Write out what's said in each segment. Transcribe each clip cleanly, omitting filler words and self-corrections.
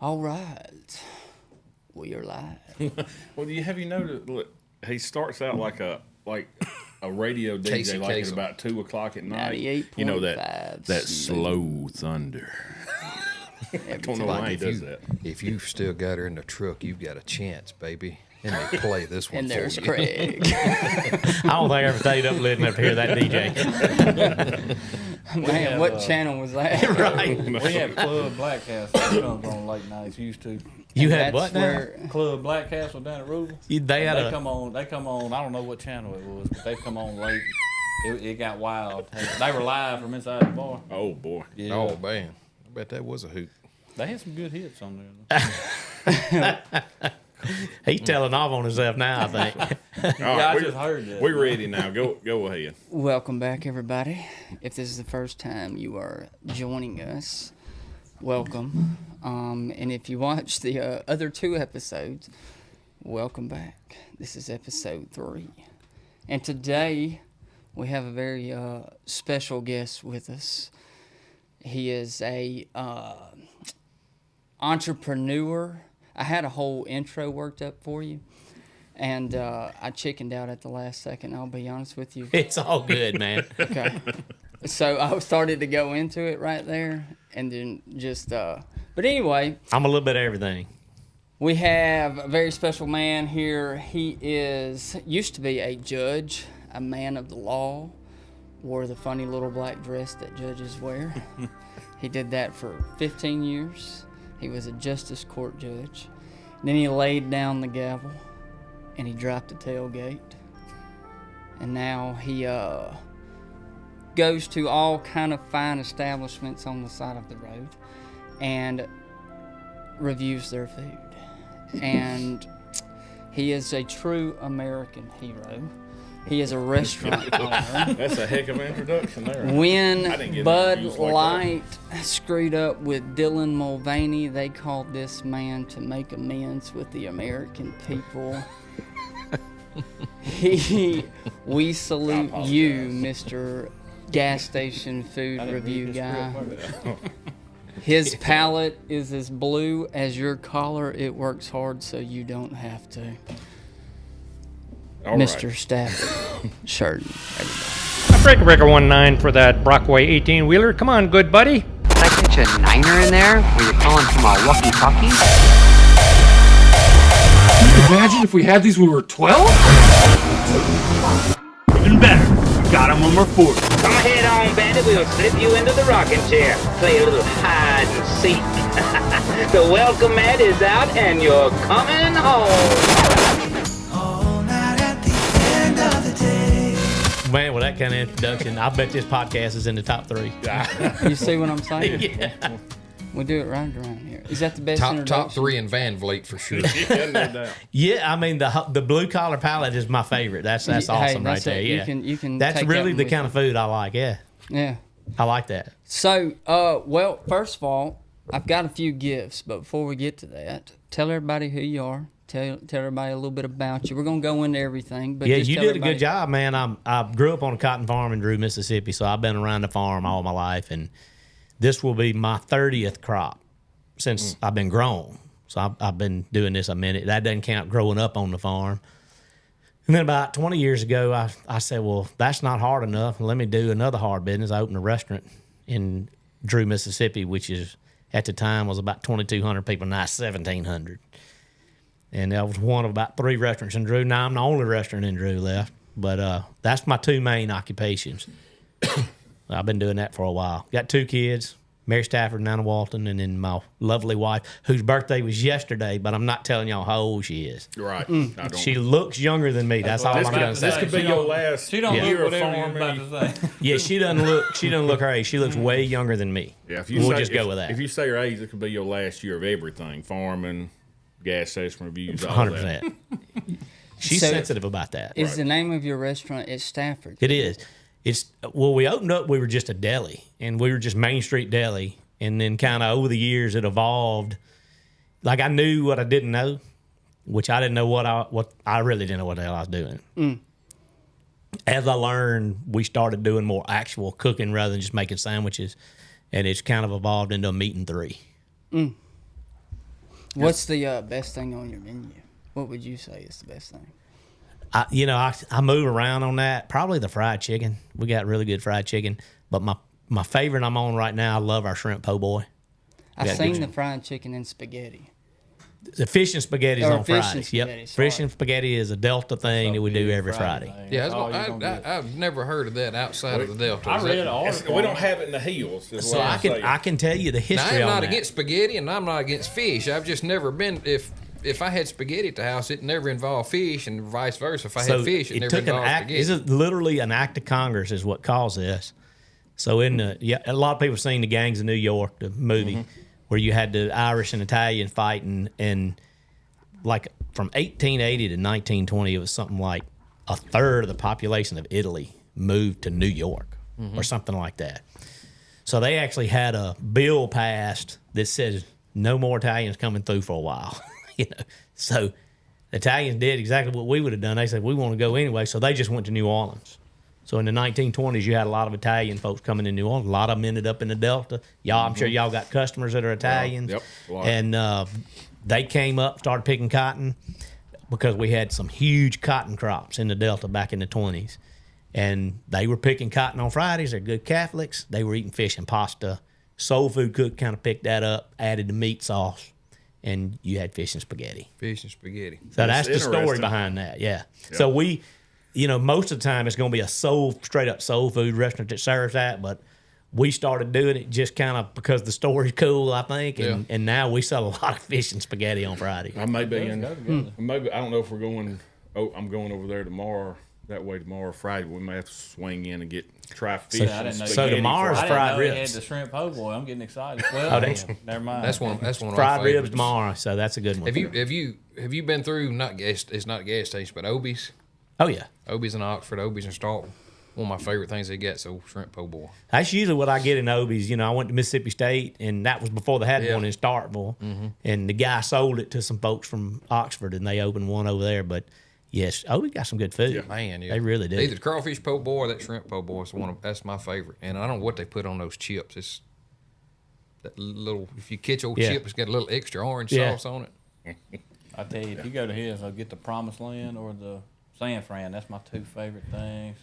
All right, we are live. Well, have you noticed? Look, he starts out like a radio DJ, like at about 2 o'clock at night. 98.5. You know that slow thunder. I don't know why he does that. If you've still got her in the truck, you've got a chance, baby. And they play this one And for there's you. Craig. I don't think I ever stayed up late enough to hear that DJ. Man, what channel was that? Right. We had Club Black Castle on late nights. Used to. You And had that's what now? where- Club Black Castle down at Ruble. They had They a. come on. I don't know what channel it was, but they come on late. It got wild. They were live from inside the bar. Oh boy. Yeah. Oh, man. I bet that was a hoot. They had some good hits on there. He's telling off on himself now, I think. All Yeah, right, I just heard that. We're ready now. Go ahead. Welcome back, everybody. If this is the first time you are joining us, welcome. And if you watched the other 2 episodes, welcome back. This is episode 3. And today, we have a very special guest with us. He is a entrepreneur. I had a whole intro worked up for you, and I chickened out at the last second, I'll be honest with you. It's all good, man. Okay. So I started to go into it right there, and then just, but anyway, I'm a little bit of everything. we have a very special man here. He used to be a judge, a man of the law, wore the funny little black dress that judges wear. He did that for 15 years. He was a justice court judge. Then he laid down the gavel, and he dropped the tailgate. And now he goes to all kind of fine establishments on the side of the road and reviews their food. And he is a true American hero. He is a restaurant owner. That's a heck of an introduction there. I didn't When get Bud introduced like Light screwed up with Dylan Mulvaney, they called this man to make amends with the American people. We salute you, Mr. Gas Station Food Review Guy. His palate is as blue as your collar. It works hard so you don't have to. All right. Mr. Stafford, Shurden, Breaker 19 for that Brockway 18-wheeler. Come on, good buddy. Did I catch a niner in there? Were you calling from a walkie-talkie? Imagine if we had these when we were 12? Even better. We got them when we're 40. Come ahead on, Bandit. We'll slip you into the rocking chair. Play a little hide and seek. The welcome mat is out and you're coming home. Man, with that kind of introduction, I bet this podcast is in the top 3. You see what I'm saying? Yeah. We do it right around here. Is that the best Top introduction? 3 in Van Vliet for sure. Yeah, no doubt. Yeah, I mean, the blue collar palette is my favorite. That's awesome right that's there. it. Yeah. You can That's take really that the with kind of food I like. Yeah. Yeah. I like that. So, well, first of all, I've got a few gifts, but before we get to that, tell everybody who you are. Tell everybody a little bit about you. We're gonna go into everything, but Yeah, just you tell did a everybody- good job, man. I grew up on a cotton farm in Drew, Mississippi, so I've been around the farm all my life, and this will be my 30th crop since I've been grown. So I've been doing this a minute. That doesn't count growing up on the farm. And then about 20 years ago, I said, well, that's not hard enough. Let me do another hard business. I opened a restaurant in Drew, Mississippi, which is at the time was about 2,200 people, now it's 1,700. And that was one of about 3 restaurants in Drew. Now I'm the only restaurant in Drew left. But that's my 2 main occupations. I've been doing that for a while. Got 2 kids, Mary Stafford and Anna Walton, and then my lovely wife, whose birthday was yesterday, but I'm not telling y'all how old she is. Right. I don't. She looks younger than me. That's all I'm going to This say. could be your last She don't year look of whatever you're farming. about to say. Yeah, she doesn't look her age. She looks way younger than me. Yeah, if you We'll say, just go with that. If you say your age, it could be your last year of everything: farming, gas station reviews, all 100%. that. She's So- sensitive about that. Is the name of your restaurant is Stafford? It is. Well, we opened up, we were just a deli, and we were just Main Street Deli. And then kind of over the years, it evolved. Like I knew what I didn't know, which I didn't know what I really didn't know what the hell I was doing. As I learned, we started doing more actual cooking rather than just making sandwiches. And it's kind of evolved into a meat and 3. What's the best thing on your menu? What would you say is the best thing? I move around on that. Probably the fried chicken. We got really good fried chicken. But my favorite I'm on right now, I love our shrimp po' boy. I've seen the fried chicken and spaghetti. The fish and spaghetti is on Fridays. Spaghetti, Yep. Fish and spaghetti is a Delta thing that we do every Friday. Yeah, I've never heard of that outside of the Delta. I read an article. We don't have it in the hills. is So what I'm I can tell you the Now, history I'm on not that. against spaghetti, and I'm not against fish. I've just never been. If I had spaghetti at the house, it never involved fish, and vice versa. If I had fish, it never involved spaghetti. This is literally an act of Congress is what caused this. So a lot of people have seen the Gangs of New York, the movie, where you had the Irish and Italian fighting, and like from 1880 to 1920, it was something like a third of the population of Italy moved to New York or something like that. So they actually had a bill passed that says no more Italians coming through for a while. So the Italians did exactly what we would have done. They said we want to go anyway, so they just went to New Orleans. So in the 1920s, you had a lot of Italian folks coming in New Orleans. A lot of them ended up in the Delta. Y'all, I'm sure y'all got customers that are Italians. Yep. And they came up, started picking cotton because we had some huge cotton crops in the Delta back in the 20s. And they were picking cotton on Fridays. They're good Catholics. They were eating fish and pasta. Soul Food Cook kind of picked that up, added the meat sauce, and you had fish and spaghetti. Fish and spaghetti. So that's the story behind that, yeah. So we, most of the time it's going to be a straight up soul food restaurant that serves that, but we started doing it just kind of because the story's cool, I think, and now we sell a lot of fish and spaghetti on Friday. I may be maybe I don't know if we're going. Oh, I'm going over there tomorrow. That way tomorrow Friday we may have to swing in and try fish. So tomorrow's fried ribs. I had the shrimp po' boy. I'm getting excited. Well, never mind. That's one of fried my favorites. ribs tomorrow, so that's a good one. Have you been through it's not a gas station, but Obie's? Oh yeah, Obie's in Oxford, Obie's in Staunton. One of my favorite things they get, so shrimp po' boy. That's usually what I get in Obie's. I went to Mississippi State, and that was before they had one in Starkville. And the guy sold it to some folks from Oxford, and they opened one over there. But yes, Obie's got some good food. Yeah, man, they really do. Either the crawfish po' boy or that shrimp po' boy is that's my favorite. And I don't know what they put on those chips. It's that little. If you catch old chip, it's got a little extra orange sauce on it. I tell you, if you go to his, I'll get the Promised Land or the San Fran. That's my two favorite things.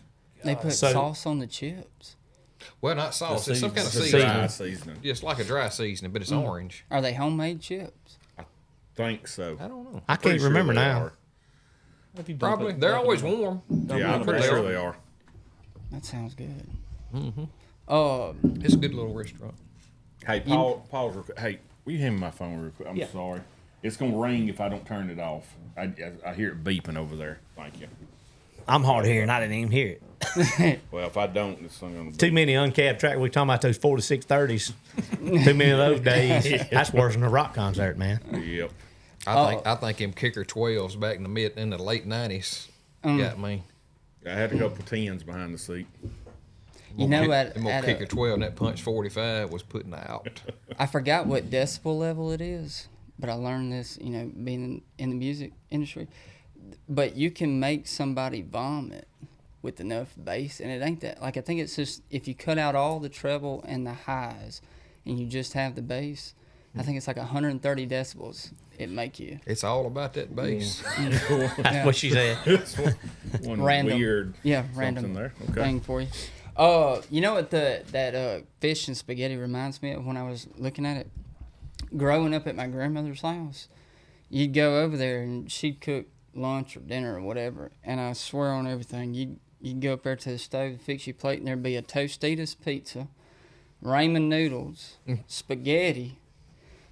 They put sauce on the chips. Well, not sauce. It's some kind of seasoning. Just like a dry seasoning, but it's orange. Are they homemade chips? I think so. I don't know. I can't remember now. Probably. They're always warm. Yeah, I'm pretty sure they are. That sounds good. It's a good little restaurant. Hey, pause real quick. Hey, will you hand me my phone real quick? I'm sorry. It's going to ring if I don't turn it off. I hear it beeping over there. Thank you. I'm hard of hearing. I didn't even hear it. Well, if I don't, it's going to Too many uncapped track. We talking about those 4 to 630s. Too many of those days. That's worse than a rock concert, man. Yep. I think them kicker 12s back in the late 90s got me. I had a couple tens behind the seat. That kicker 12 and that punch 45 was putting out. I forgot what decibel level it is, but I learned this, being in the music industry. But you can make somebody vomit with enough bass, and it ain't that. Like, I think it's just if you cut out all the treble and the highs and you just have the bass, I think it's like 130 decibels it make you. It's all about that bass. That's what she said. One random, weird random there. thing for you. You know what that fish and spaghetti reminds me of when I was looking at it? Growing up at my grandmother's house, you'd go over there and she'd cook lunch or dinner or whatever, and I swear on everything, you'd go up there to the stove, fix your plate, and there'd be a Tostitos pizza, ramen noodles, spaghetti,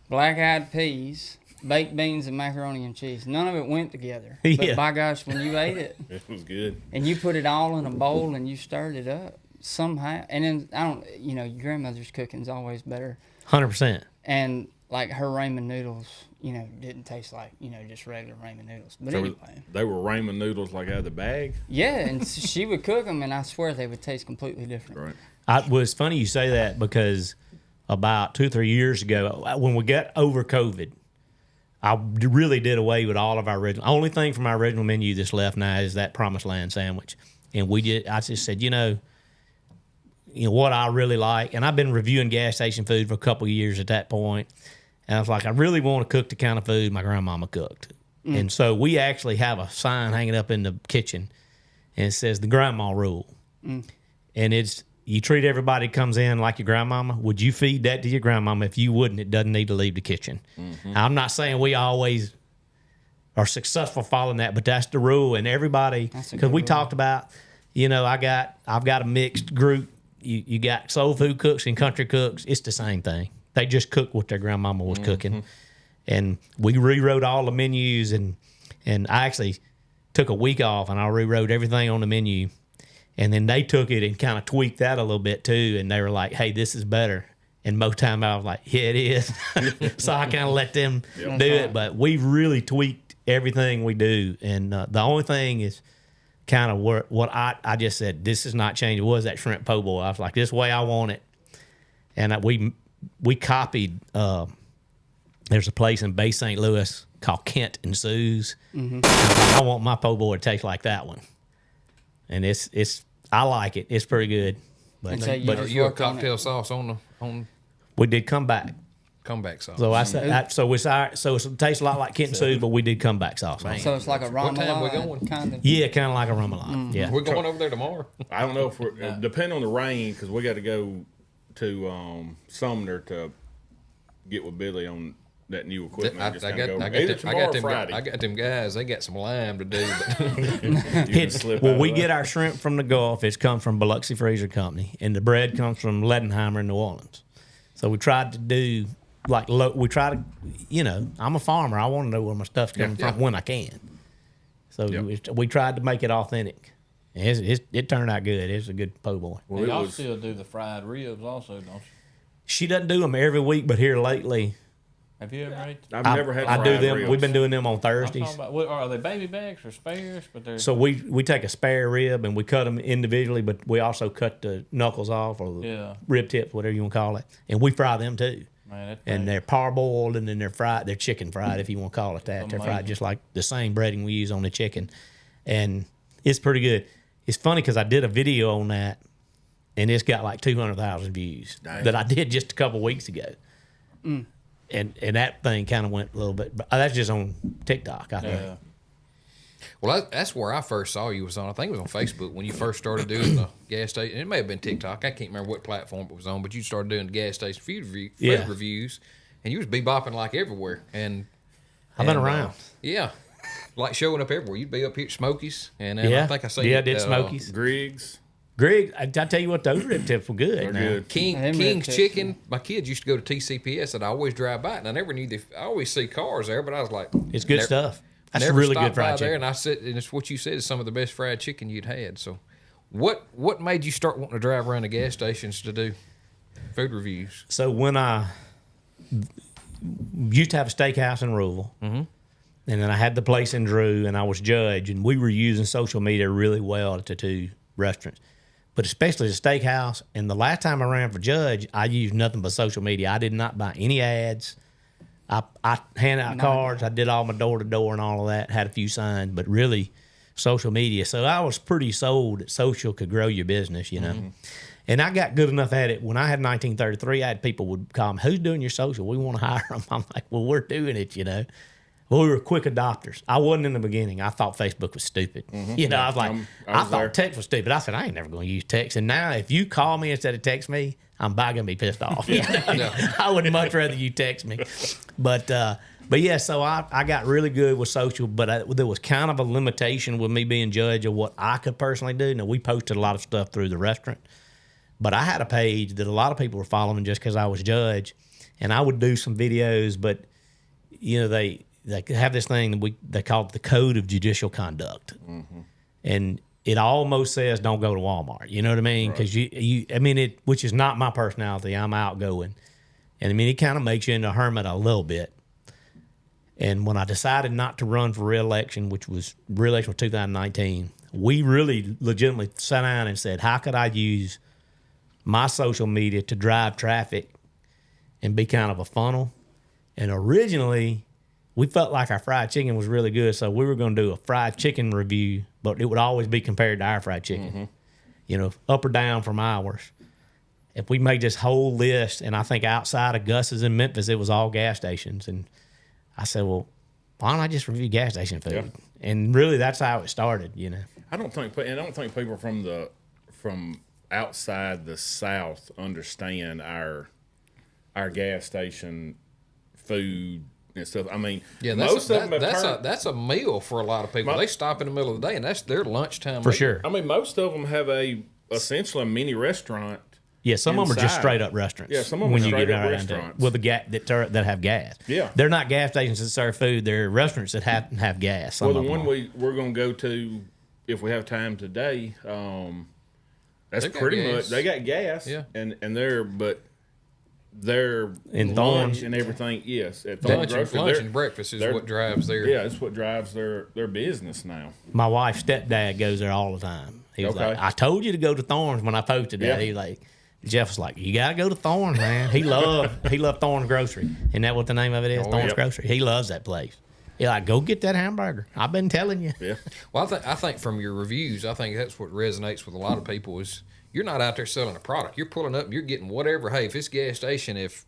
black-eyed peas, baked beans, and macaroni and cheese. None of it went together. But by gosh, when you ate it, it was good. And you put it all in a bowl and you stirred it up somehow. And then your grandmother's cooking's always better. 100%. And like her ramen noodles, didn't taste like, just regular ramen noodles. But anyway. They were ramen noodles like out of the bag? Yeah, and she would cook them, and I swear they would taste completely different. Right. It's funny you say that because about 2 or 3 years ago, when we got over COVID, I really did away with all of our original. Only thing from our original menu that's left now is that Promised Land sandwich. And I just said, what I really like, and I've been reviewing gas station food for a couple of years at that point. And I was like, I really want to cook the kind of food my grandmama cooked. And so we actually have a sign hanging up in the kitchen, and it says the grandma rule. And it's, you treat everybody that comes in like your grandmama. Would you feed that to your grandmama? If you wouldn't, it doesn't need to leave the kitchen. I'm not saying we always are successful following that, but that's the rule. And everybody, because we talked about, you know, I've got a mixed group. You got soul food cooks and country cooks. It's the same thing. They just cook what their grandmama was cooking. And we rewrote all the menus, and I actually took a week off, and I rewrote everything on the menu. And then they took it and kind of tweaked that a little bit too, and they were like, hey, this is better. And most time I was like, yeah, it is. So I kind of let them do it. But we really tweaked everything we do. And the only thing is kind of what I just said, this is not changing, was that shrimp po' boy. I was like, this way I want it. And we copied... there's a place in Bay St. Louis called Kent and Sue's. I want my po' boy to taste like that one, and I like it. It's pretty good. But you a cocktail sauce on? We did comeback sauce. So I said so it tastes a lot like Kent and Sue's, but we did comeback sauce. So it's like a What time we remoulade, going? kind of. Yeah, kind of like a remoulade. Yeah, We're going over there tomorrow. I don't know if we're depending on the rain, because we got to go to Sumner to get with Billy on that new equipment. I got them guys. They got some lime to do. But we get our shrimp from the Gulf. It's come from Biloxi Freezer Company, and the bread comes from Ledenheimer in New Orleans. So we tried to do I'm a farmer. I want to know where my stuff's coming from when I can. So we tried to make it authentic. It turned out good. It's a good po' boy. Well, y'all still do the fried ribs also, don't you? She doesn't do them every week, but here lately. Have you ever ate? I've never had. I do them. Ribs. We've been doing them on Thursdays. Are they baby backs or spares? So we take a spare rib and we cut them individually, but we also cut the knuckles off or the rib tips, whatever you want to call it, and we fry them too. Man, and they're parboiled, and then they're fried. They're chicken fried, if you want to call it that. They're fried just like the same breading we use on the chicken, and it's pretty good. It's funny because I did a video on that, and it's got like 200,000 views that I did just a couple weeks ago. And that thing kind of went a little bit, but that's just on TikTok, I think. Well, that's where I first saw you was on. I think it was on Facebook when you first started doing the gas station. It may have been TikTok. I can't remember what platform it was on, but you started doing the gas station food reviews, and you was bebopping like everywhere. And I've been around. Like showing up everywhere. You'd be up here at Smokies, and I think I saw you. I did Smokies. Greg, I tell you what, those rib tips were good. They're good. King's Chicken. My kids used to go to TCPS, and I always drive by it, and I never knew I always see cars there, but I was like, it's good stuff. That's never really stopped good fried by chicken. there, and I said, and it's what you said is some of the best fried chicken you'd had. So, what made you start wanting to drive around the gas stations to do food reviews? So when I used to have a steakhouse in Louisville, and then I had the place in Drew, and I was judge, and we were using social media really well at the two restaurants. But especially the steakhouse. And the last time I ran for judge, I used nothing but social media. I did not buy any ads. I handed out cards. I did all my door-to-door and all of that. Had a few signs, but really social media. So I was pretty sold that social could grow your business, you know. And I got good enough at it. When I had 1933, I had people would call me, who's doing your social? We want to hire them. I'm like, well, we're doing it, you know. Well, we were quick adopters. I wasn't in the beginning. I thought Facebook was stupid. You know, I was like, I thought text was stupid. I said, I ain't never going to use text. And now if you call me instead of text me, I'm about going to be pissed off. I would much rather you text me. But yeah, so I got really good with social, but there was kind of a limitation with me being judge of what I could personally do. Now, we posted a lot of stuff through the restaurant, but I had a page that a lot of people were following just because I was judge, and I would do some videos, but, you know, they have this thing that they call it the Code of Judicial Conduct. And it almost says don't go to Walmart. You know what I mean? Because which is not my personality. I'm outgoing. And I mean, it kind of makes you into a hermit a little bit. And when I decided not to run for re-election, which was re-election was 2019, we really legitimately sat down and said, how could I use my social media to drive traffic and be kind of a funnel? And originally, we felt like our fried chicken was really good, so we were going to do a fried chicken review, but it would always be compared to our fried chicken, you know, up or down from ours. if we made this whole list, and I think outside of Gus's in Memphis, it was all gas stations. And I said, well, why don't I just review gas station food? Yeah. And really, that's how it started, you know. I don't think people from outside the South understand our gas station food and stuff. I mean, that's a meal for a lot of people. They stop in the middle of the day, and that's their lunchtime for meal. Sure. I mean, most of them have essentially a mini restaurant. Yeah, some of them are just straight up restaurants. Yeah, some of them are straight up restaurants with that have gas. Yeah, they're not gas stations that serve food. They're restaurants that have gas. Well, the one we're going to go to if we have time today, that's pretty much they got gas. Yeah, and they're in lunch Thorns and everything. Yes, at lunch and breakfast is what drives their. Yeah, it's what drives their business now. My wife's stepdad goes there all the time. He was like, I told you to go to Thorns when I posted that. He like. Jeff was like, you got to go to Thorns, man. He loved Thorns Grocery. Isn't that what the name of it is? Thorns Grocery. He loves that place. He's like, go get that hamburger. I've been telling you. Yeah. Well, I think from your reviews, I think that's what resonates with a lot of people is you're not out there selling a product. You're pulling up and you're getting whatever. Hey, if it's gas station, if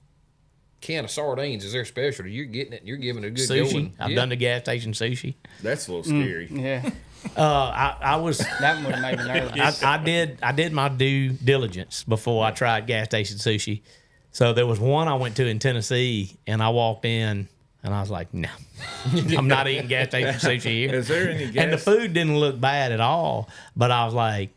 can of sardines is their specialty, you're getting it and you're giving it a good sushi. going. I've done the gas station sushi. That's a little scary. Yeah. I was that would have made me nervous. I did my due diligence before I tried gas station sushi. So there was one I went to in Tennessee, and I walked in, and I was like, no, I'm not eating gas station sushi here. Is there any gas? And the food didn't look bad at all, but I was like,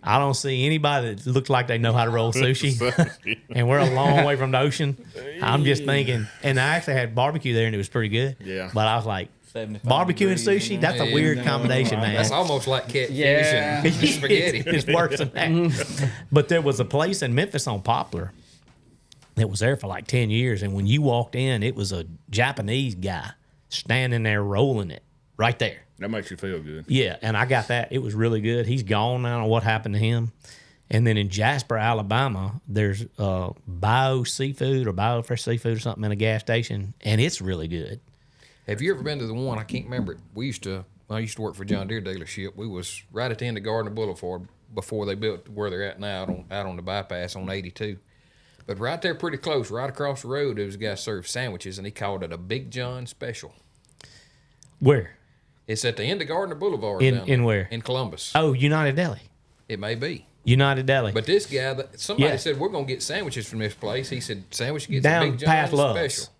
I don't see anybody that looks like they know how to roll sushi. And we're a long way from the ocean. I'm just thinking, and I actually had barbecue there, and it was pretty good. Yeah. But I was like, barbecue and sushi, that's a weird combination, man. That's almost like catfish and spaghetti. It's worse than that. But there was a place in Memphis on Poplar that was there for like 10 years. And when you walked in, it was a Japanese guy standing there rolling it right there. That makes you feel good. Yeah, and I got that. It was really good. He's gone now. I don't know what happened to him. And then in Jasper, Alabama, there's Bio Seafood or Bio Fresh Seafood or something in a gas station, and it's really good. Have you ever been to the one? I can't remember it. I used to work for John Deere dealership. We was right at the end of Gardner Boulevard before they built where they're at now, out on the bypass on 82. But right there, pretty close, right across the road, there was a guy served sandwiches, and he called it a Big John Special. Where? It's at the end of Gardner Boulevard. In where? In Columbus. Oh, United Deli. It may be. United Deli. But this guy, somebody said, we're going to get sandwiches from this place. He said, sandwich gets down a Big John past Special. Love's.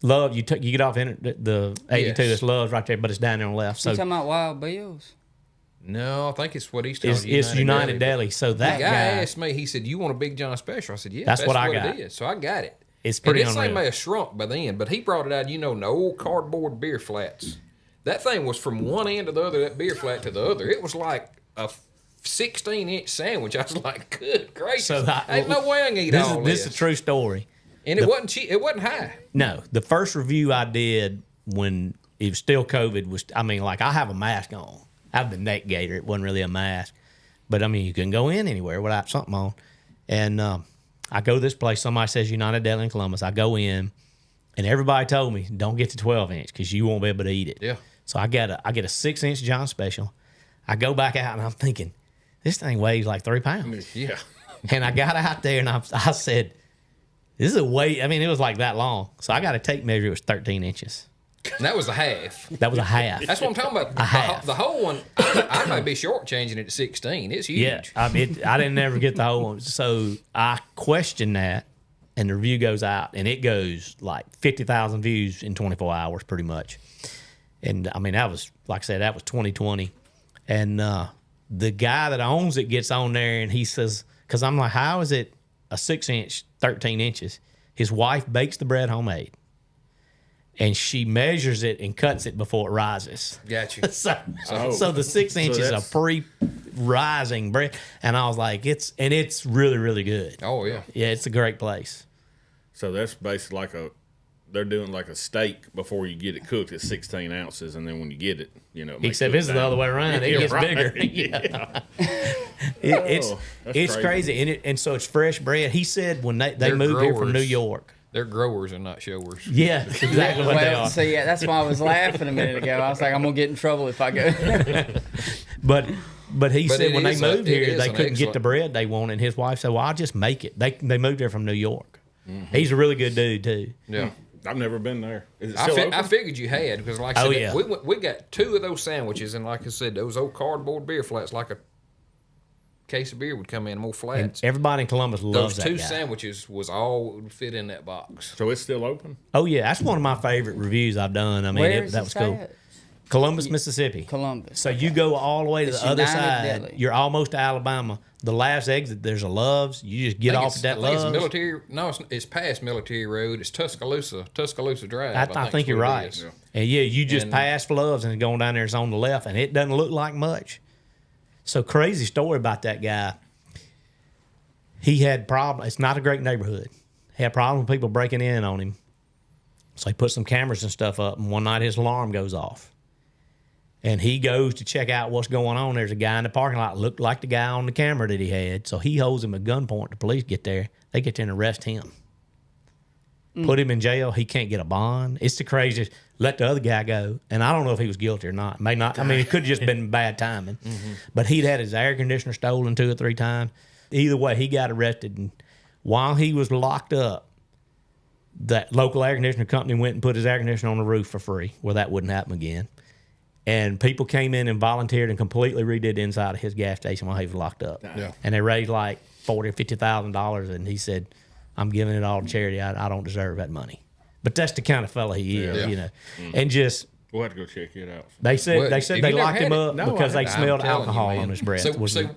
Love, you get off the 82, it's Love's right there, but it's down there on the left. So you talking about Wild Bill's? No, I think it's what he's telling you. It's United Deli. So that guy asked me, he said, you want a Big John Special? I said, yeah, that's what I got. It is. So I got it. It's pretty unreal. And this thing unreal. may have shrunk by then, but he brought it out, the old cardboard beer flats. That thing was from one end to the other, that beer flat to the other. It was like a 16-inch sandwich. I was like, good gracious. So ain't no way I can eat all this. This is a true story. And it wasn't cheap. It wasn't high. No. The first review I did when it was still COVID was, I have a mask on. I have the neck gaiter. It wasn't really a mask. But, you couldn't go in anywhere without something on. And I go to this place. Somebody says United Deli in Columbus. I go in, and everybody told me, don't get the 12-inch because you won't be able to eat it. Yeah. So I get a 6-inch John Special. I go back out, and I'm thinking, this thing weighs like 3 pounds. Yeah. And I got out there, and I said, this is a weight. it was like that long. So I got a tape measure. It was 13 inches. And that was the half. That was a half. That's what I'm talking about. The whole one, I might be shortchanging it to 16. It's huge. Yeah, I didn't ever get the whole one. So I questioned that, and the review goes out, and it goes like 50,000 views in 24 hours, pretty much. And that was, like I said, that was 2020. And the guy that owns it gets on there, and he says, because I'm like, how is it a 6-inch, 13 inches? His wife bakes the bread homemade. And she measures it and cuts it before it rises. Got you. So the 6 inches is a pre-rising bread. And I was like, it's really, really good. Oh, yeah. Yeah, it's a great place. So that's basically they're doing like a steak before you get it cooked at 16 ounces. And then when you get it, Except this is the other way around. It gets bigger. Yeah. It's crazy. And so it's fresh bread. He said when they moved here from New York. They're growers and not showers. Yeah, that's exactly what they are. So yeah, that's why I was laughing a minute ago. I was like, I'm gonna get in trouble if I go. But But he said when they moved here, they couldn't get the excellent- bread they wanted. And his wife said, well, I'll just make it. They moved there from New York. He's a really good dude, too. Yeah. I've never been there. Is it still open? I figured you had because, like I said, yeah. we got 2 of those sandwiches, and like I said, those old cardboard beer flats, like a case of beer would come in more And flats. everybody in Columbus loves Those that 2 guy. sandwiches was all that would fit in that box. So it's still open? Oh, yeah. That's one of my favorite reviews I've done. I mean, Where is that this was cool. at? Columbus, Mississippi. Columbus. So you go all the way to It's the other United side. Deli. You're almost to Alabama. The last exit, there's a Love's. You just get off at that I think it's Love's. military. No, it's past Military Road. It's Tuscaloosa Drive. I think is you're what it right. is. And yeah, you just And- pass Love's and going down there, it's on the left, and it doesn't look like much. So crazy story about that guy. He had problem. It's not a great neighborhood. He had problem with people breaking in on him. So he put some cameras and stuff up, and one night his alarm goes off. And he goes to check out what's going on. There's a guy in the parking lot, looked like the guy on the camera that he had. So he holds him at gunpoint. The police get there. They get there and arrest him. Put him in jail. He can't get a bond. It's the craziest. Let the other guy go. And I don't know if he was guilty or not. May not. I mean, it could have just been bad timing. But he'd had his air conditioner stolen 2 or 3 times. Either way, he got arrested. And while he was locked up, that local air conditioner company went and put his air conditioner on the roof for free, where that wouldn't happen again. And people came in and volunteered and completely redid the inside of his gas station while he was locked up. Yeah. And they raised like $40,000 or $50,000, and he said, "I'm giving it all to charity. I don't deserve that money." But that's the kind of fella he is, Yeah. you know. And just We'll have to go check it out. they said Well, they if said you they never locked had him it- up No, because I they haven't. smelled I'm telling you, alcohol man. on his breath. So-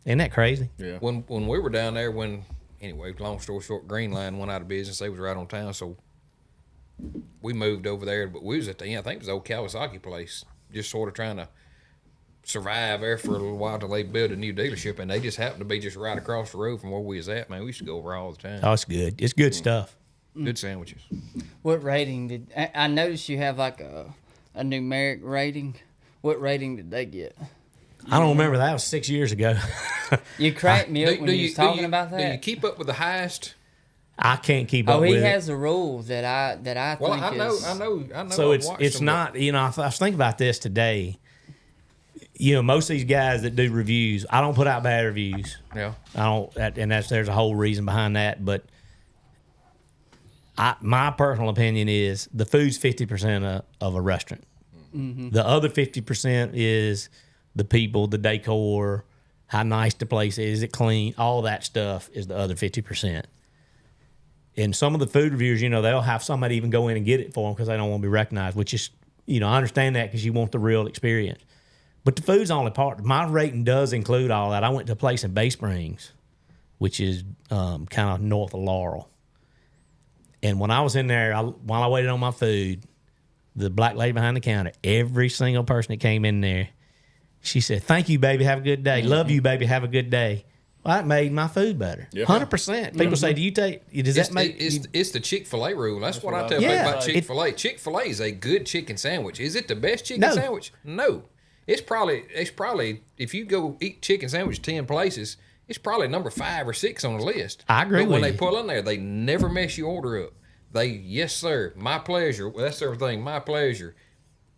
Isn't that crazy? Yeah. When we were down there, anyway, long story short, Green Line went out of business. They was right on town, so we moved over there. But we was at the end. I think it was the old Kawasaki place, just sort of trying to survive there for a little while till they built a new dealership, and they just happened to be just right across the road from where we was at. Man, we used to go over all the time. Oh, it's good. It's good stuff. Good sandwiches. What rating did I noticed you have like a numeric rating? What rating did they get? I don't remember that. Was 6 years ago. You cracked me up when you was talking about Do you that. keep up with the highest? I can't keep up Oh, with he it. has a rule that I Well, think I know. So I've watched it's them, not, you know, I was thinking about this today. You know, most of these guys that do reviews, I don't put out bad reviews. but- Yeah. I don't, and there's a whole reason behind that. But my personal opinion is the food's 50% of a restaurant. The other 50% is the people, the decor, how nice the place is it clean, all that stuff is the other 50%. And some of the food reviewers, you know, they'll have somebody even go in and get it for them because they don't want to be recognized, which is, you know, I understand that because you want the real experience. But the food's only part. My rating does include all that. I went to a place in Bay Springs, which is kind of north of Laurel. And when I was in there, while I waited on my food, the black lady behind the counter, every single person that came in there, she said, "Thank you, baby. Have a good day. Love you, baby. Have a good day." Well, that made my food better. Yeah. 100%. People say, "Do you take? Does that make?" It's the Chick-fil-A rule. That's what I tell Yeah, people about it- Chick-fil-A. Chick-fil-A is a good chicken sandwich. Is it the best chicken No. sandwich? No. It's probably if you go eat chicken sandwich 10 places, it's probably number 5 or 6 on the list. I agree But when with they you. pull in there, they never mess your order up. Yes sir, my pleasure. Well, that's everything. My pleasure.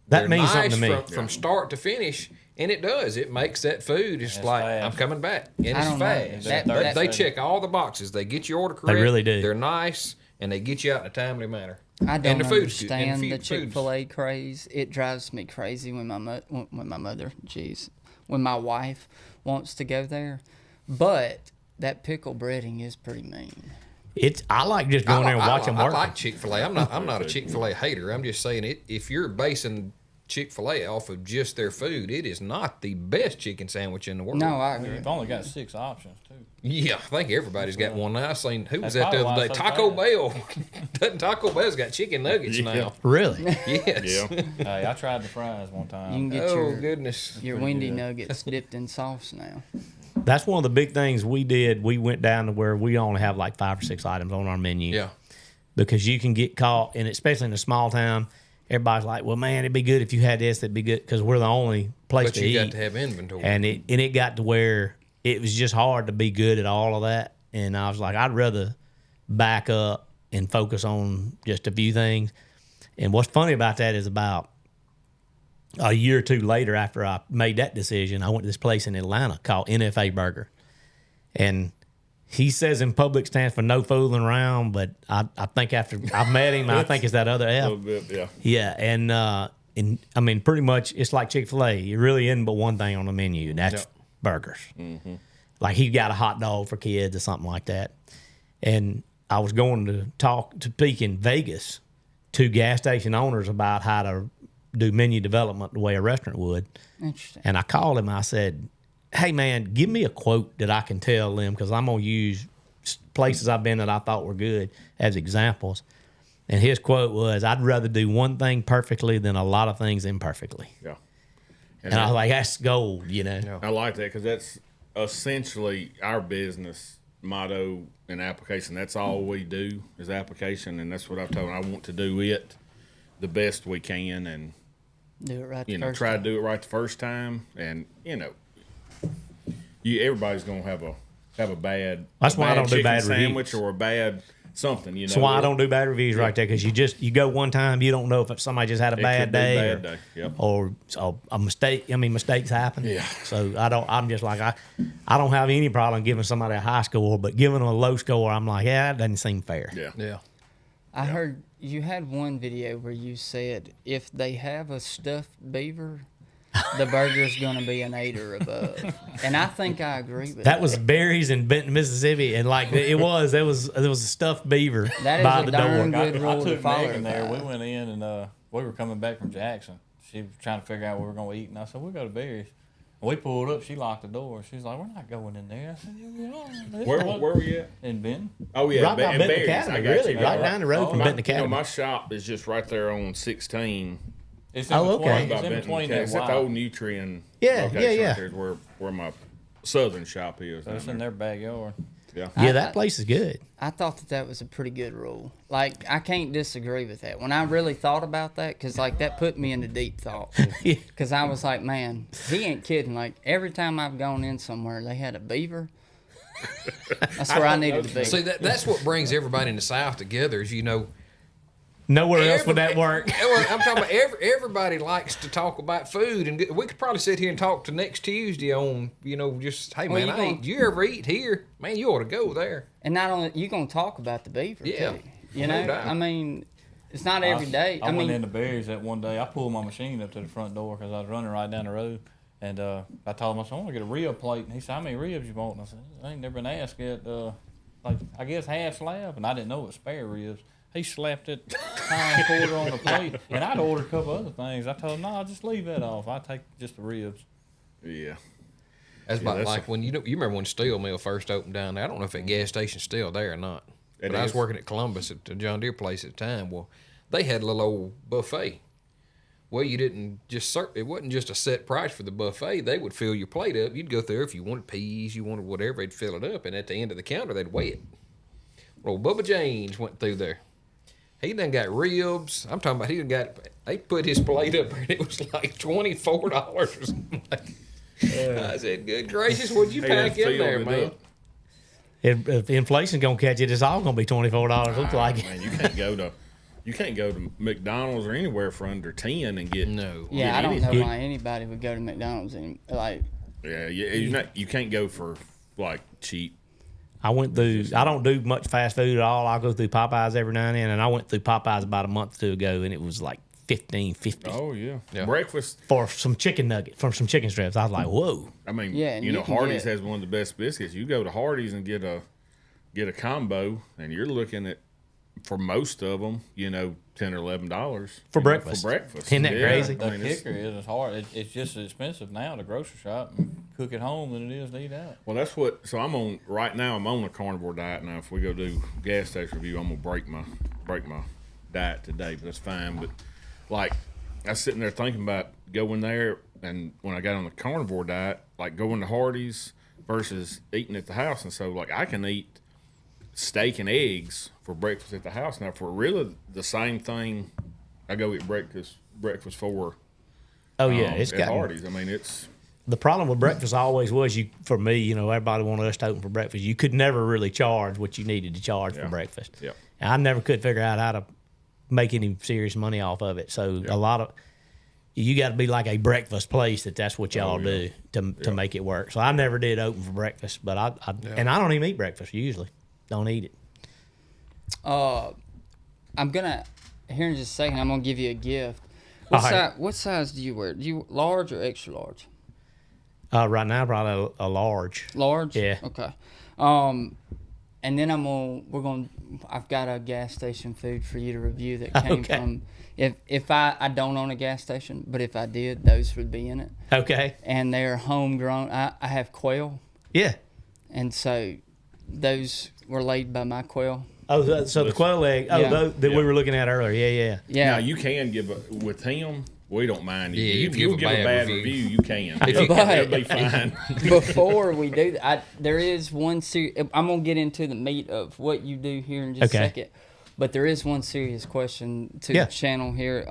That They're means nice something to me. from start to finish, and it does. It makes that food. It's like fast. I'm coming back, and I it's don't know. fast. That- They check all the boxes. They get your order correct. really do. They're nice, and they get you out in a timely manner. I And don't the food's good. And understand the food's- Chick-fil-A craze. It drives me crazy when when my wife wants to go there. But that pickle breading is pretty mean. I like just going there and watching I work. like Chick-fil-A. I'm not a Chick-fil-A hater. I'm just saying it. If you're basing Chick-fil-A off of just their food, it is not the best chicken sandwich in the world. No, I agree. You've only got 6 options too. Yeah, I think everybody's got one now. I seen who was That's that the probably other day? why it's so Taco Bell. Taco Bell's got chicken nuggets now. Really? Yes. Yeah. Hey, I tried the fries one You time. can get Oh your goodness. Wendy good. nuggets dipped in sauce now. That's one of the big things we did. We went down to where we only have like 5 or 6 items on our menu. Yeah. Because you can get caught, and especially in a small town, everybody's like, "Well, man, it'd be good if you had this. That'd be good," because we're the only place But to you eat. got to have inventory. And it got to where it was just hard to be good at all of that. And I was like, I'd rather back up and focus on just a few things. And what's funny about that is about a year or two later, after I made that decision, I went to this place in Atlanta called NFA Burger. And he says in public stands for no fooling around, but I think after I've met him, I think it's that other F. A little bit, yeah. Yeah, and I mean, pretty much it's like Chick-fil-A. You really isn't but one thing on the menu, and that's burgers. Mm-hmm. Like he got a hot dog for kids or something like that. And I was going to speak in Vegas to gas station owners about how to do menu development the way a restaurant would. Interesting. And I called him. I said, hey, man, give me a quote that I can tell them because I'm going to use places I've been that I thought were good as examples. And his quote was, I'd rather do one thing perfectly than a lot of things imperfectly. Yeah. And I was like, that's gold, you know. I like that because that's essentially our business motto and application. That's all we do is application, and that's what I've told them. I want to do it the best we can and do it right the you know, first try time. to do it right the first time. And, you know, everybody's going to have a bad That's why I don't do chicken bad sandwich reviews. or a bad something, you know. That's why I don't do bad reviews right there because you go one time, you don't know if somebody just had a bad day, Yep. or a mistake. I mean, mistakes happen. Yeah. So I'm just like I don't have any problem giving somebody a high score, but giving them a low score, I'm like, yeah, that doesn't seem fair. Yeah. Yeah. I heard you had one video where you said if they have a stuffed beaver, the burger's going to be an 8 or above. And I think I agree with that. That was Barry's in Benton, Mississippi, and like it was a stuffed beaver That is by a the darn door. good I rule to took follow. Megan there. We went in and we were coming back from Jackson. She was trying to figure out what we were going to eat, and I said, we'll go to Barry's. And we pulled up. She locked the door. She's like, we're not going in there. I said, yeah, we are. Where were we at? In Benton. Oh, yeah. Right by and Benton Barry's. Academy, I got really, you. right down the road from My, Benton Academy. my shop is just right there on 16. It's in Oh, between, okay. It's in Benton between Academy. that It's at the old Nutrien Yeah, location yeah, right yeah. there is where my southern shop is. So it's down in there. their backyard. Yeah. Yeah, that place is good. I thought that was a pretty good rule. Like, I can't disagree with that. When I really thought about that, because, like, that put me into deep thought. Because I was like, man, he ain't kidding. Like, every time I've gone in somewhere, they had a beaver. That's where I needed to be. See, that's what brings everybody in the South together is, you know, Nowhere else would that work. I'm talking about everybody likes to talk about food, and we could probably sit here and talk to next Tuesday on, you know, just, hey, Well, man, do you ever eat here? Man, you ought to go there. And not only, you're going to talk about the beaver, Yeah. too. You No know? doubt. I mean, it's not every day. I I went mean, into Barry's that one day. I pulled my machine up to the front door because I was running right down the road. And I told him, I said, I want to get a rib plate. And he said, how many ribs you want? And I said, I ain't never been asked yet. Like, I guess half slab. And I didn't know it was spare ribs. He slapped it hind quarter on the plate. And I'd ordered a couple other things. I told him, no, I'll just leave that off. I take just the ribs. Yeah. That's about that's like when you remember when Steel Mill first opened down there. I don't know if that gas station's still there or not. It But I was is. working at Columbus at the John Deere place at the time. Well, they had a little old buffet. Well, you didn't just serve. It wasn't just a set price for the buffet. They would fill your plate up. You'd go through if you wanted peas, you wanted whatever. They'd fill it up, and at the end of the counter, they'd weigh it. Well, Bubba James went through there. He done got ribs. I'm talking about he done got. They put his plate up, and it was like $24 or something. I said, "Good gracious, what'd you Hey, pack that in there, filled it man?" up. If inflation's gonna catch it, it's all gonna be $24. Looks like it. Man, you can't go to McDonald's or anywhere for under 10 and get No. yeah, get I don't know anything. why anybody would go to McDonald's and, like, Yeah, you can't go for like cheap. I went through. I don't do much fast food at all. I go through Popeyes every now and then, and I went through Popeyes about a month or two ago, and it was like $15.50 Oh yeah. Yeah. Breakfast. for some chicken nugget, from some chicken strips. I was like, whoa. I mean, Yeah, and you know, you can Hardee's get- has one of the best biscuits. You go to Hardee's and get a combo, and you're looking at, for most of them, you know, $10 or $11 For you know, breakfast. For breakfast, Isn't that crazy? The I mean, kicker is it's hard. It's just as expensive now to grocery shop and cook at home than it is to eat out. Well, that's what. So I'm on right now. I'm on a carnivore diet now. If we go do gas station review, I'm gonna break my diet today, but that's fine. But like, I was sitting there thinking about going there, and when I got on the carnivore diet, like going to Hardee's versus eating at the house, and so like I can eat steak and eggs for breakfast at the house now. For really the same thing, I go eat breakfast for. Oh yeah, it's at got. Hardee's. I mean, it's. The problem with breakfast always was for me, you know, everybody wanted us to open for breakfast. You could never really charge what you needed to charge for breakfast. Yep. And I never could figure out how to make any serious money off of it. So a lot of, you got to be like a breakfast place that's what y'all do to make it work. So I never did open for breakfast, but and I don't even eat breakfast usually. Don't eat it. I'm gonna here in just a second. I'm gonna give you a gift. What size do you wear? Do you large or extra large? Right now, probably a large. Large. Yeah. Okay. And then I've got a gas station food for you to review that came from. If I don't own a gas station, but if I did, those would be in it. Okay. And they're homegrown. I have quail. Yeah. And so those were laid by my quail. Oh, so the quail egg. Oh, that we were looking at earlier. Yeah. Now you can give with him. We don't mind. Yeah, if you give a bad review, you can. It'll be fine. Before we do that, there is one I'm gonna get into the meat of what you do here in just a second. But there is one serious question to the channel here.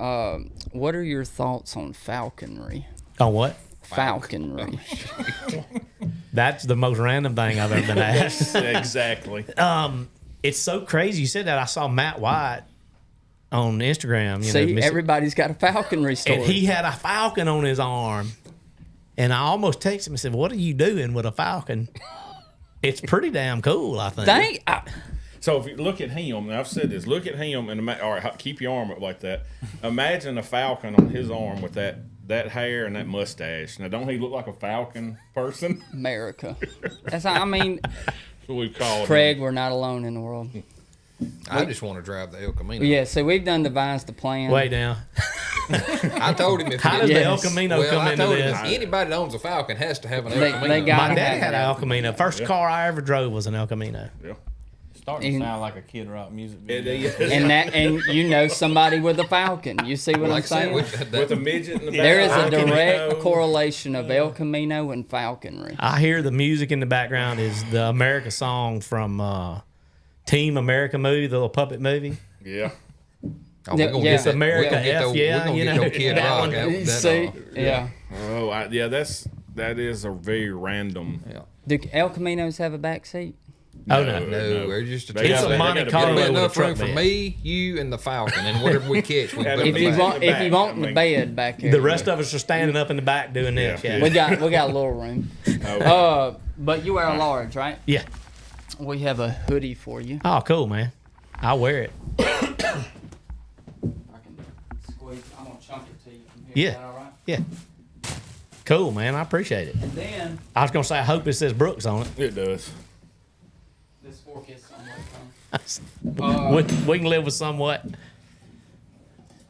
What are your thoughts on falconry? On what? Falconry. That's the most random thing I've ever been asked. Exactly. It's so crazy you said that. I saw Matt White on Instagram. Everybody's got a falconry story. And he had a falcon on his arm. And I almost texted him and said, what are you doing with a falcon? It's pretty damn cool, I think. So if you look at him, and I've said this, look at him, and all right, keep your arm up like that. Imagine a falcon on his arm with that hair and that mustache. Now, don't he look like a falcon person? America. That's what we call Craig, we're not alone in the world. I just want to drive the El Camino. Yeah, so we've done devised the plan. Way down. I told him if how does the El Camino come into this? Anybody that owns a Falcon has to have an El Camino. My dad had an El Camino. First car I ever drove was an El Camino. Yeah. Starting to sound like a Kid Rock music video. And you know somebody with a falcon. You see what I'm saying? With a midget in the back. There is a direct correlation of El Camino and falconry. I hear the music in the background is the America song from Team America movie, the little puppet movie. Yeah. Oh, it's America F, Kid Rock Yeah. Oh, that is a very random. Yeah. Do El Caminos have a back seat? Oh no, we're just it's a Monte Carlo with enough a room for me, you, and the Falcon, and whatever we catch, we put if you want in the bed back here. The rest of us are standing up in the back doing this. Yeah. We got a little room. But you wear a large, right? Yeah. We have a hoodie for you. Oh, cool, man. I'll wear it. I can squeeze. I'm gonna chunk it to you from here. Yeah. Is that all right? Yeah. Cool, man. I appreciate it. And then I was gonna say I hope it says Brooks on it. It does. This fork is somewhat we can live with somewhat.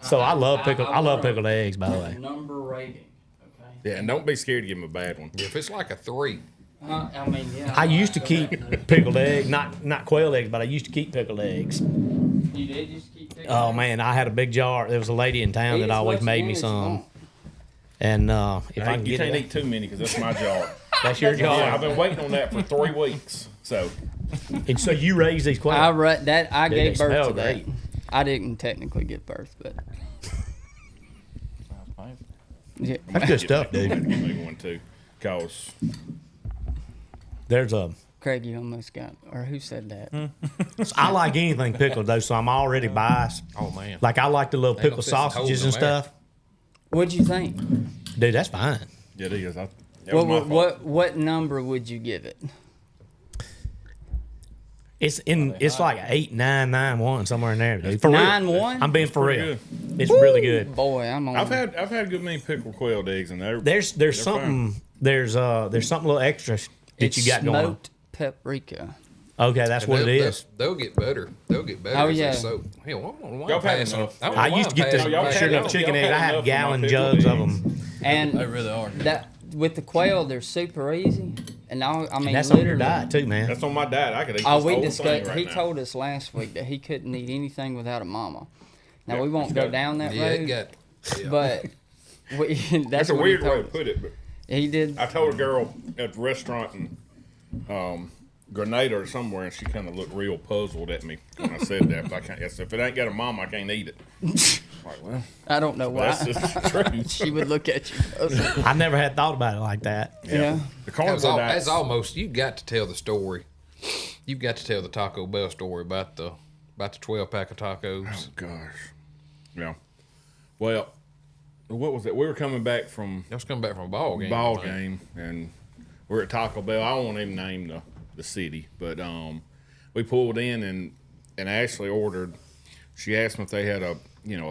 So I love pickled eggs, by the way. Number rating. Okay. Yeah, and don't be scared to give him a bad one. If it's like a 3. I used to keep pickled eggs, not quail eggs, but I used to keep pickled eggs. You did just keep pickled Oh man, I had a big jar. There was a lady in town that always made me some. And if I can you get can't it, eat too many because that's my jar. That's your jar. Yeah, I've been waiting on that for 3 weeks. So, and so you raise these quail? I gave birth to that. Great. I didn't technically give birth, but Sounds painful. yeah. That's good stuff, dude. give me one too, cause There's a. Craig, you almost got, or who said that? I like anything pickled though, so I'm already biased. Oh man, Like I like the little Ain't no pickled sense in sausages holding and them there. stuff. What'd you think? Dude, that's fine. yeah, it is. That was my fault. What number would you give it? It's like 8, 9, 9, 1 somewhere in there, dude. For 9, real. 1? I'm being for pretty real. good. It's really good. Boy, I'm on. I've had a good many pickled quailed eggs, and There's something fine. there's something a little extra that you got going on. Smoked paprika. Okay, that's what it is. They'll get better. They'll get better. Oh, as yeah. they soak. Hell, Y'all pass on. enough. I used to get the sure enough chicken eggs. I had gallon jugs of them. And They really are. that with the quail, they're super easy. And I mean, That's on your literally. diet too, man. That's on my diet. I could eat Oh, this we whole discussed. thing right He now. told us last week that he couldn't eat anything without a mama. Now Yeah, we won't it's go got- down that Yeah, road, it got. Yeah. but that's That's a what weird he way to told us. put it, but He did. I told a girl at the restaurant in Grenada or somewhere, and she kind of looked real puzzled at me when I said that. But I can't. I said, if it ain't got a mom, I can't eat it. Like, well, I don't know why. that's just the truth. She would look at you. I never had thought about it like that. Yeah. The carnivore diet. That's almost. You got to tell the story. You've got to tell the Taco Bell story about the 12-pack of tacos. Oh gosh. Yeah. Well, what was it? We were coming back from Just coming back from a ball game. ball I think. game, and we're at Taco Bell. I won't even name the city, but we pulled in and Ashley ordered. She asked me if they had a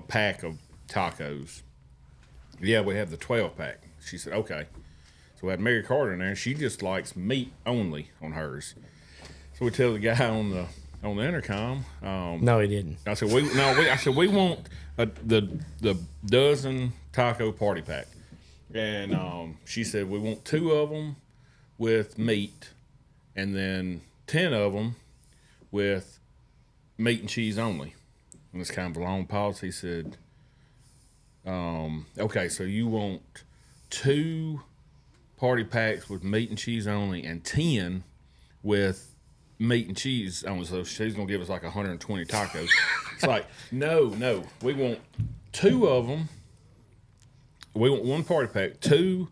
pack of tacos. Yeah, we have the 12-pack. She said okay. So we had Mary Carter in there, and she just likes meat only on hers. So we tell the guy on the intercom. No, he didn't. I said we want the dozen taco party pack, and she said we want 2 of them with meat, and then 10 of them with meat and cheese only. And it's kind of a long pause. He said, "Okay, so you want 2 party packs with meat and cheese only, and 10 with meat and cheese only." So she's gonna give us like 120 tacos. It's like, no, we want 2 of them. We want 1 party pack, 2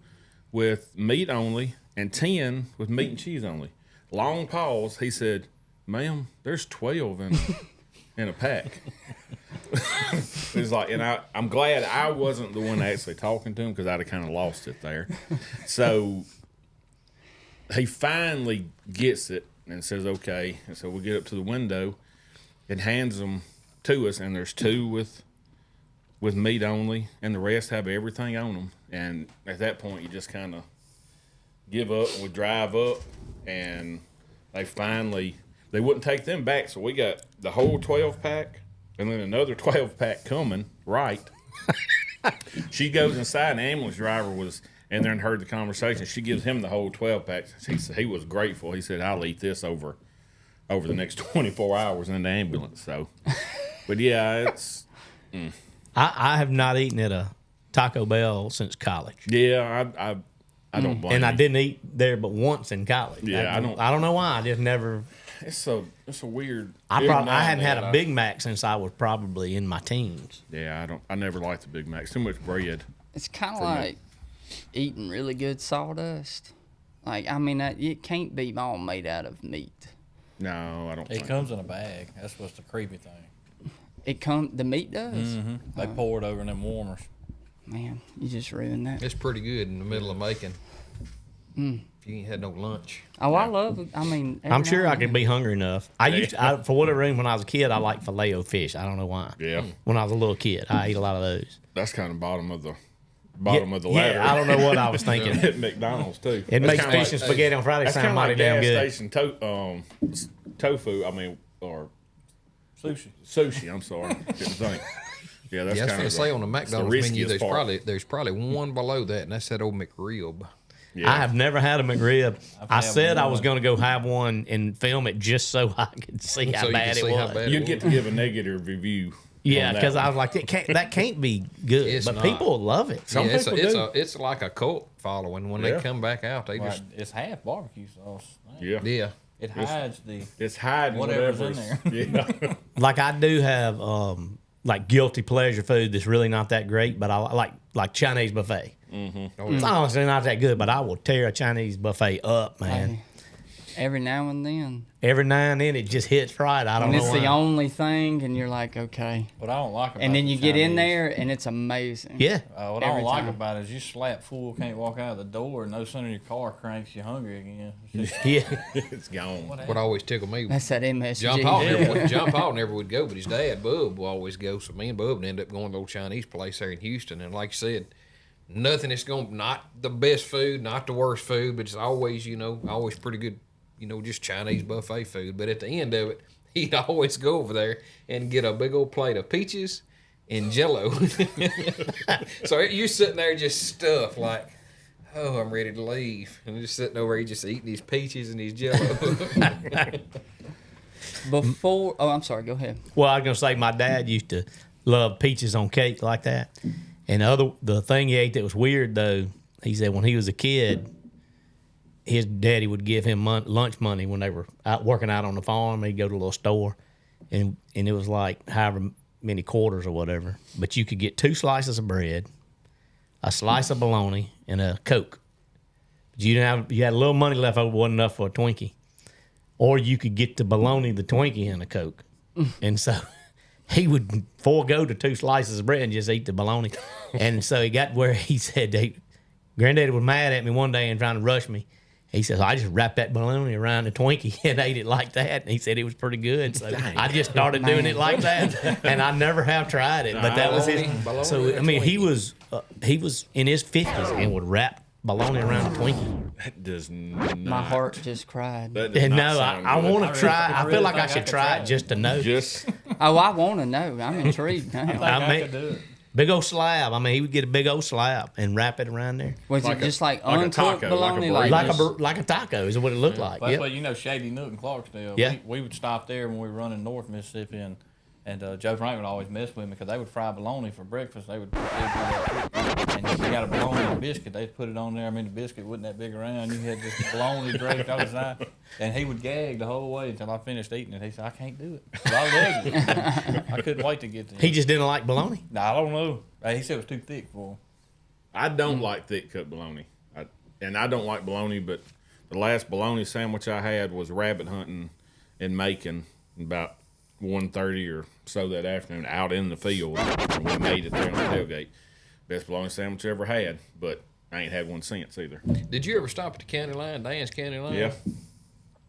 with meat only, and 10 with meat and cheese only. Long pause. He said, "Ma'am, there's 12 in a pack." It's like, and I'm glad I wasn't the one actually talking to him, because I'd have kind of lost it there. So he finally gets it and says, okay. And so we get up to the window and hands them to us, and there's 2 with meat only, and the rest have everything on them. And at that point, you just kind of give up, and we drive up, and they wouldn't take them back, so we got the whole 12-pack, and then another 12-pack coming, right. She goes inside, and the ambulance driver was in there and heard the conversation. She gives him the whole 12-pack. He was grateful. He said, "I'll eat this over the next 24 hours in the ambulance." So, but yeah, it's... I have not eaten at a Taco Bell since college. Yeah, I don't blame And I you. didn't eat there but once in college. Yeah, I don't know why. I just never... It's a weird... I hadn't had a Big Mac since I was probably in my teens. Yeah, I never liked the Big Mac. It's too much bread. It's kind of like eating really good sawdust. Like, I mean, it can't be all made out of meat. No, I don't think It comes in a bag. That's what's the creepy thing. The meat does? Mm-hmm. They pour it over in them warmers. Man, you just ruined that. It's pretty good in the middle of making. If you ain't had no lunch. Oh, I love it. I mean, I'm sure I could could be hungry enough. For whatever reason, when I was a kid, I liked Filet-O-Fish. I don't know why. Yeah. When I was a little kid, I ate a lot of those. That's kind of bottom of the ladder. Yeah, I don't know what I was thinking. At McDonald's too. It That's makes kinda fish and spaghetti on Friday That's sound kind of mighty like damn gas good. station tofu. I mean, or sushi. I'm sorry, didn't think. Yeah, that's Yeah, I was kind going of to say on the McDonald's menu, riskiest part. there's probably one below that, and that's that old McRib. Yeah. I have never had a McRib. I had said I was one. going to go have one and film it just so I could see how So you bad can it see was. how bad You'd get to give a negative review. Yeah, on that because I one. was like, that can't be good. It's but not. people love it. Some Yeah, people do. it's like a cult following. When they Yeah. come back out, they Like, just it's half barbecue sauce. Yeah. yeah. It hides the. It's hiding Whatever's whatever's in there. Yeah. Like I do have like guilty pleasure food that's really not that great, but I like Chinese buffet. Oh, It's honestly not that good, but I will tear a Chinese buffet up, man. Hey, every now and then. Every now and then it just hits right. I don't And know it's why. the only thing, and you're like, okay. What I don't like about And then the you get in Chinese- there, and it's amazing. Yeah. What I don't every like time. about it is you slap full, can't walk out of the door, and no sooner your car cranks, you're hungry again. It's just, Yeah. It's gone. What always tickled me. That's that MSG. John Paul never would go, but his dad Bub will always go. So me and Bub would end up going to the old Chinese place there in Houston. And like you said, nothing is not the best food, not the worst food, but it's always always pretty good. Just Chinese buffet food. But at the end of it, he'd always go over there and get a big old plate of peaches and Jell-O. So you're sitting there just stuffed like, oh, I'm ready to leave. And just sitting over here just eating these peaches and these Jell-O. I'm sorry, go ahead. Well, I was gonna say my dad used to love peaches on cake like that. And the thing he ate that was weird though, he said when he was a kid, his daddy would give him lunch money when they were out working out on the farm. He'd go to a little store, and it was like however many quarters or whatever. But you could get 2 slices of bread, a slice of bologna, and a Coke. But you had a little money left over, wasn't enough for a Twinkie. Or you could get the bologna, the Twinkie, and a Coke. And so he would forego the 2 slices of bread and just eat the bologna. And so he got where he said, Granddaddy was mad at me one day and trying to rush me. He says, I just wrapped that bologna around the Twinkie and ate it like that. And he said it was pretty good. So I just started doing it like that. And I never have tried it. But that was his. So, I mean, he was in his 50s and would wrap bologna around the Twinkie. That does not. My heart just cried. That does And not no, sound I good. want to try. I feel like I should try it just to know. Just Oh, I want to know. I'm intrigued now. I could do mean, it. big old slab. I mean, he would get a big old slab and wrap it around there. Was Like it just like like a uncooked taco, like a bologna? burrito. Like a taco is what it looked like. That's Yep. why you know Shady Nook in Clarksdale. Yeah. We would stop there when we were running north Mississippi, and Joe Frank would always mess with me because they would fry bologna for breakfast. They'd do that. And if you got a bologna biscuit, they'd put it on there. I mean, the biscuit wasn't that big around. You had just bologna draped on the side. And he would gag the whole way until I finished eating it. He said, I can't do it. So I loved it. I couldn't wait to get to it. He just didn't like bologna. No, I don't know. He said it was too thick for him. I don't like thick cut bologna, and I don't like bologna. But the last bologna sandwich I had was rabbit hunting in Macon about 1:30 or so that afternoon, out in the field. And we made it there on the tailgate. Best bologna sandwich I ever had, but I ain't had one since either. Did you ever stop at the county line, Dan's county line? Yeah,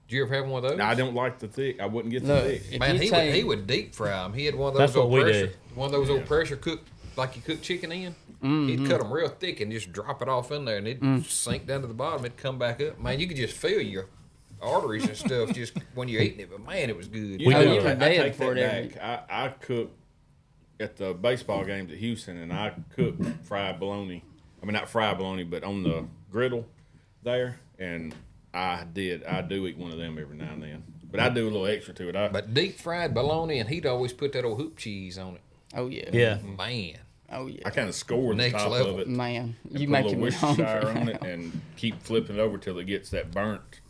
Did you ever have one of those? I don't like the thick. I wouldn't get the Look, thick. if Man, you he take, would deep fry them. He had one of those That's what old we pressure, do. one of those old pressure cooked like you cook chicken in. He'd cut them real thick and just drop it off in there, and it'd sink down to the bottom. It'd come back up. Man, you could just feel your arteries and stuff just when you're eating it. But man, it was good. You know, you I were dead take before that it back. I cook at the baseball games at Houston, and I cook fried bologna. I mean, not fried bologna, but on the griddle there. And I do eat one of them every now and then. But I do a little extra to it. But deep fried bologna, and he'd always put that old hoop cheese on it. oh yeah, Yeah. Man, oh yeah, I kind of score the Next top level. of it. man, And you put a making little me Worcestershire hungry. on it and keep flipping it over till it gets that burnt.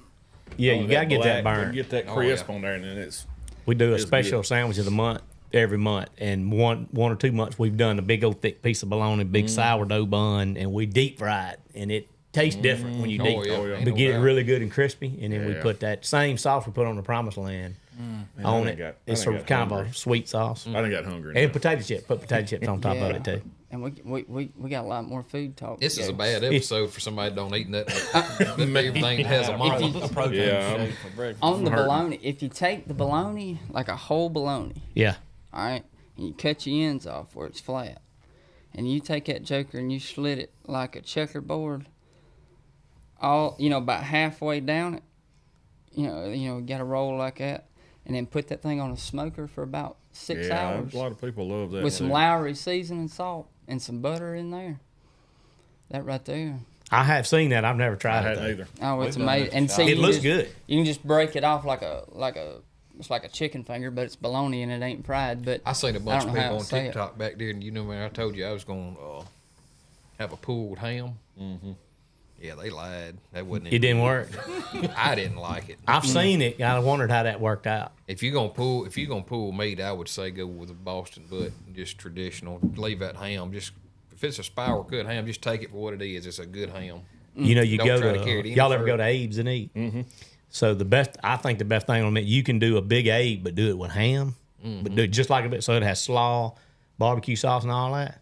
Yeah, Oh, you got to get that black, burnt. Get that Oh, crisp yeah. on there, and then it's We do a It's special good. sandwich of the month every month, and one or 2 months we've done a big old thick piece of bologna, big sourdough bun, and we deep fry it, and it tastes different when you Oh, deep yeah. fry it. Ain't But no get it doubt. really good and crispy, and then we Yeah. put that same sauce we put on the Promised Land Man, on I it. done It's got sort of kind of hungry. a sweet sauce. I done got hungry. And now. potato chip. Put potato chips on top of it too. And we got a lot more food talk. this is a to go. bad episode for somebody that don't eat nothing. Everything that has a A mouth. protein Yeah, shake for breakfast. On the hurting. bologna, if you take the bologna like a whole bologna, Yeah. all right, and you cut your ends off where it's flat, and you take that joker and you slit it like a checkerboard, about halfway down it, got a roll like that, and then put that thing on a smoker for about 6 yeah, hours a lot of people love that. with some too. Lowry seasoning salt and some butter in there. That right there. I have seen that. I've never I tried it. hadn't though. either. Oh, it's We've done amazing. that And for see, sure. It you looks just- good. You can just break it off it's like a chicken finger, but it's bologna and it ain't fried. But I seen a bunch don't of know how people to on say it. TikTok back there, and when I told you I was going to have a pulled ham. Mm-hmm. Yeah, they lied. That wasn't It didn't work. I didn't like it. I've seen it. I wondered how that worked out. If you're gonna pull meat, I would say go with a Boston butt, just traditional. Leave that ham. Just if it's a spiral cut ham, just take it for what it is. It's a good ham. You know, you Don't go try to, to carry it any y'all ever further. go to Abe's and eat? Mm-hmm. So I think the best thing on it, you can do a big Abe, but do it with ham, but do it just like a bit, so it has slaw, barbecue sauce, and all that.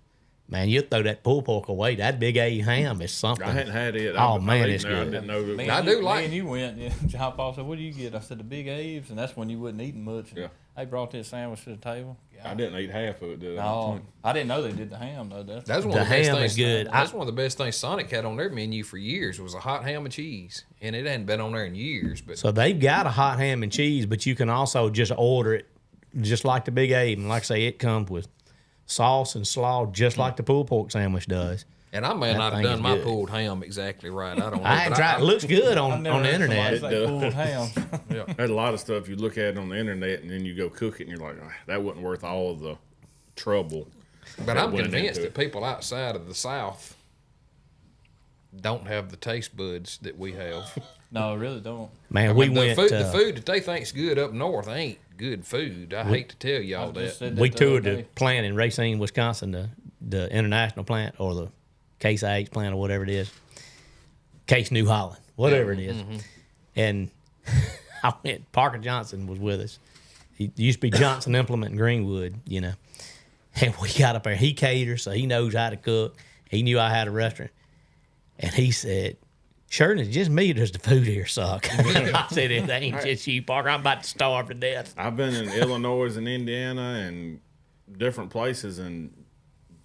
Man, you throw that pulled pork away. That big Abe ham is something. I hadn't had it. Oh, I've man, eaten it's there. I good. didn't know. Me I and do you, like- Me and you went. Yeah, John Paul said, "What do you get?" I said, "The big Aves," and that's when you wasn't eating much. And Yeah. They brought that sandwich to the table. I didn't eat half of it. Did I? No, I didn't know they did the ham though. That's one The of the best ham things. is good. That's one of the best things Sonic had on their menu for years. Was a hot ham and cheese, and it hadn't been on there in years. But So they've got a hot ham and cheese, but you can also just order it just like the big Abe. And like I say, it comes with sauce and slaw just like the pulled pork sandwich does. and I may That not have thing done is my good. pulled ham exactly right. I don't know. I hadn't but tried. It looks good on the internet. It does. Pulled ham. There's a lot of stuff you look at on the internet, and then you go cook it, and you're like, "Ah, that wasn't worth all of the trouble." But that I'm went convinced into that it. people outside of the South don't have the taste buds that we have. No, I really don't. Man, I we mean, the went. food, the food that they think's good up north ain't good food. I hate to tell y'all I that. just said that we the other toured the day. plant in Racine, Wisconsin, the international plant or the Case IH plant or whatever it is. Case New Holland, whatever it is. And I went, Parker Johnson was with us. It used to be Johnson Implement in Greenwood, you know. And we got up there. He caters, so he knows how to cook. He knew I had a restaurant. And he said, "Shurden, it's just me or does the food here suck?" I said, "It ain't just you, Parker. I'm about to starve to death." I've been in Illinois and Indiana and different places and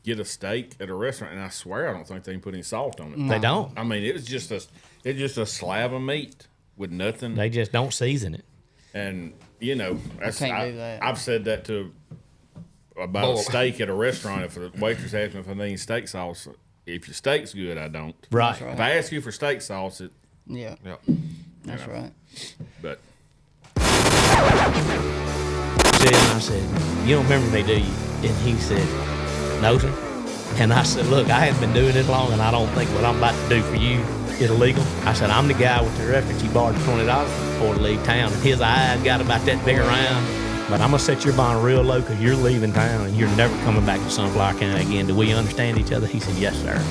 get a steak at a restaurant, and I swear I don't think they can put any salt on it. They don't. I mean, it's just a slab of meat with nothing. They just don't season it. And you know, can't do that. I've said that about a steak at a restaurant. If the waitress asks me if I need steak sauce, if your steak's good, I don't. Right. right. If I ask you for steak sauce, Yeah. That's right. But I said, "You don't remember me, do you?" And he said, "No, sir." And I said, "Look, I haven't been doing this long, and I don't think what I'm about to do for you is illegal." I said, "I'm the guy with the reference you borrowed $20 for to leave town." And his eyes got about that big around. But I'm going to set your bond real low because you're leaving town and you're never coming back to Sunflower County again. Do we understand each other? He said, "Yes, sir."